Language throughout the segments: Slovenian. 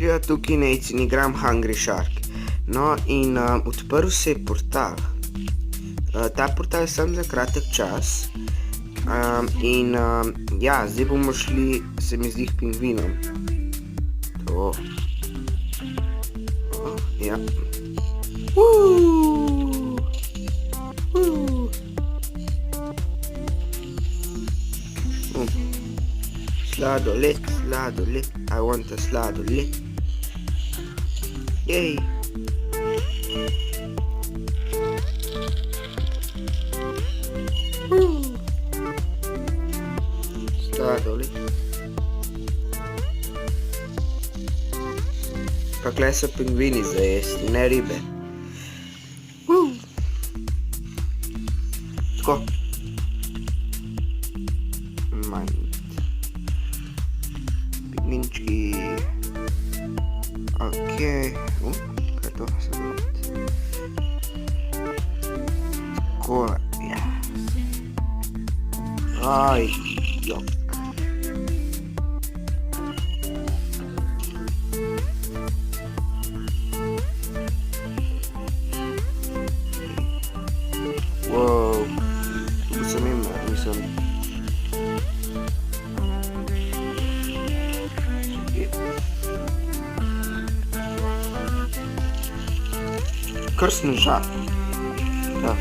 Ja, tukaj Nejci, igram Hungry Shark. No, in odprl se je portal. Ta portal je samo za kratek čas. Ja, zdaj bomo šli, se mi zdi, k pingvinom. To. Ja. Sladoled, sladoled, I want a sladoled. Yay! Sladoled. Pa klej so pingvini za jesti, ne ribe. Tako. Pingvinčki. Okej. Kaj je to? Tako, ja. Aj, jok. Wow. Tu sem imel, nisem. Kar snežak. Ja.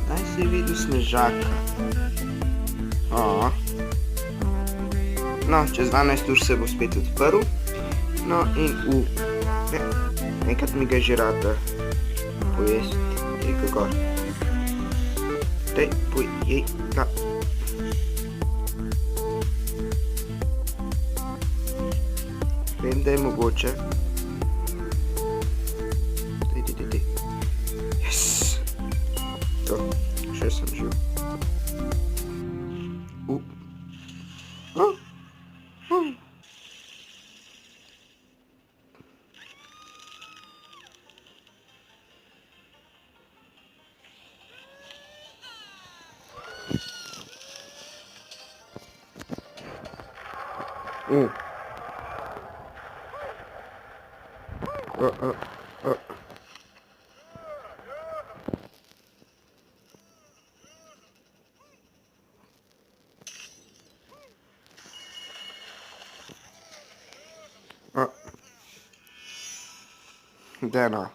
Daj si videl snežaka. No, čez 12 ur se bo spet odprl. No in enkrat mi ga že rata pojesti. Dej gor. Dej, jej, da. Vem, da je mogoče. Dej. Yes! To, še sem živ. Deno.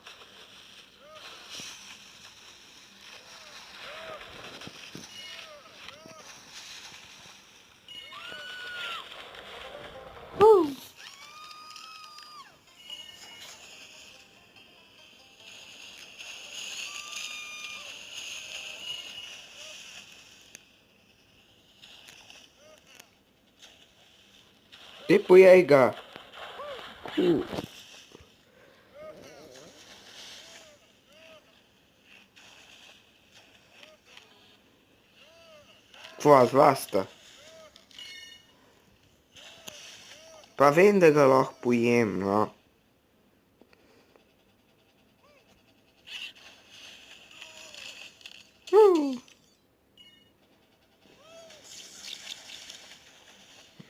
Te pojej ga. Tvoja zlasta. Pa vem, da ga lahko pojem, no.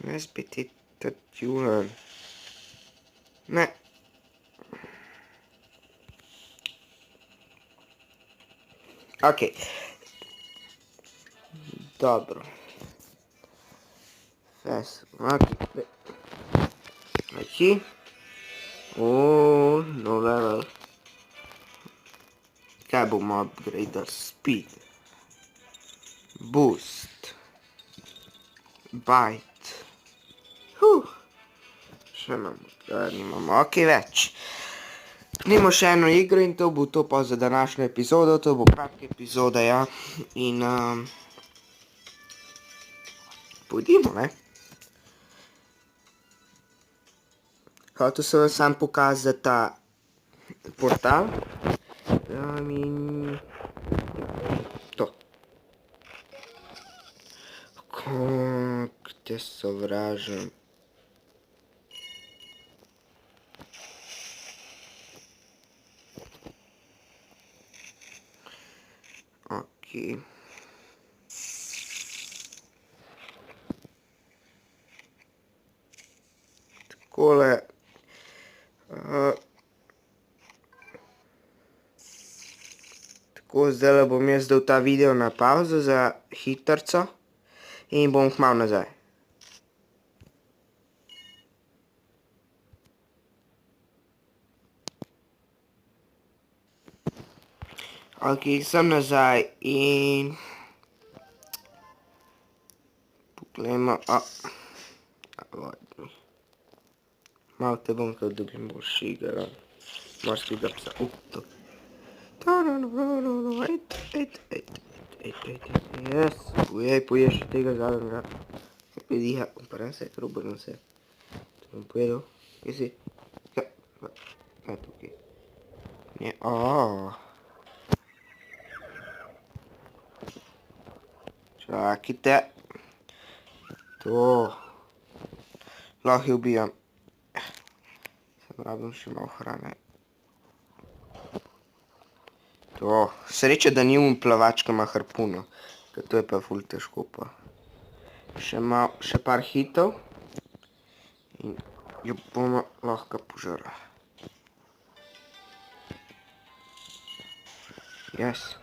Ne spet ta tjuren. Ne. Okej. Dobro. Okej. No level. Kaj bomo upgrade? Speed. Boost. Bite. Še nimamo. Okej, več. Nimo še eno igro in to bo to pa za današnjo epizodo. To bo kratka epizoda, ja. In pojdimo, ne. Hotel sem vam sam pokazati ta portal. In to. Kako te sovražim. Okej. takole. Tako, zdaj bom jaz dal ta video na pauzo za hitrico in bom kmalu nazaj. Ok, sem nazaj in poglejmo, malo te bom, ko dobim boljšega morskega psa. To. Yes, pojej še tega zadnjega. Diha, oprem se, kar obrnem se. To bom pojedel. Kje si? Ja, tukaj. Ne, čakajte. To. Lahko jo ubijam. Sem rabim še malo hrane. To. Sreča, da ni plavač, ki ima harpuno. Ker to je pa ful težko pa. Še par hitov. In jo bomo lahko požrli. Yes.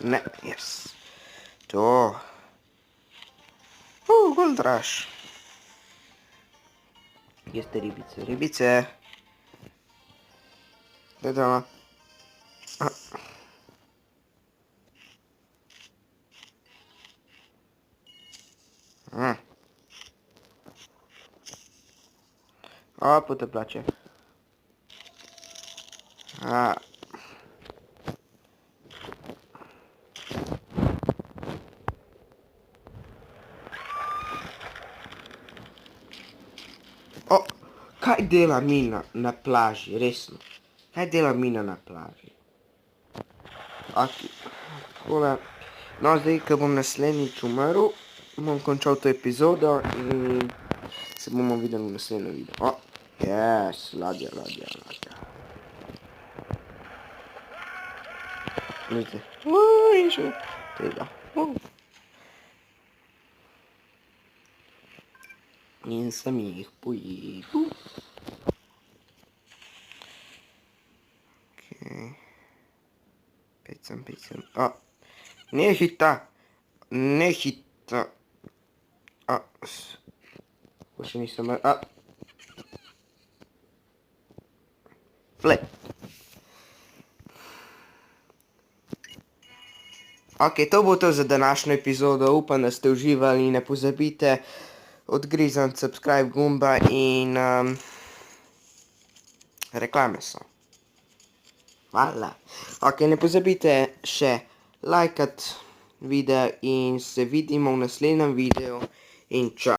Ne, yes. To. Goldraž. Kje ste ribice? Ribice. Daj doma. Pute plače. Kaj dela mina na plaži, resno? Kaj dela mina na plaži? Takole. No, zdaj, ko bom naslednjič umrl, bom končal to epizodo in se bomo videli v naslednjem videu. Yes, ladja. Vidite? In še tega. In sem jih pojedel. Pecam. Nehita. Ko še nisem... Flip. Ok, to bo to za današnjo epizodo. Upam, da ste uživali. Ne pozabite odgrizniti subscribe gumba in reklame so. Hvala. Ok, ne pozabite še lajkati video in se vidimo v naslednjem videu in čau.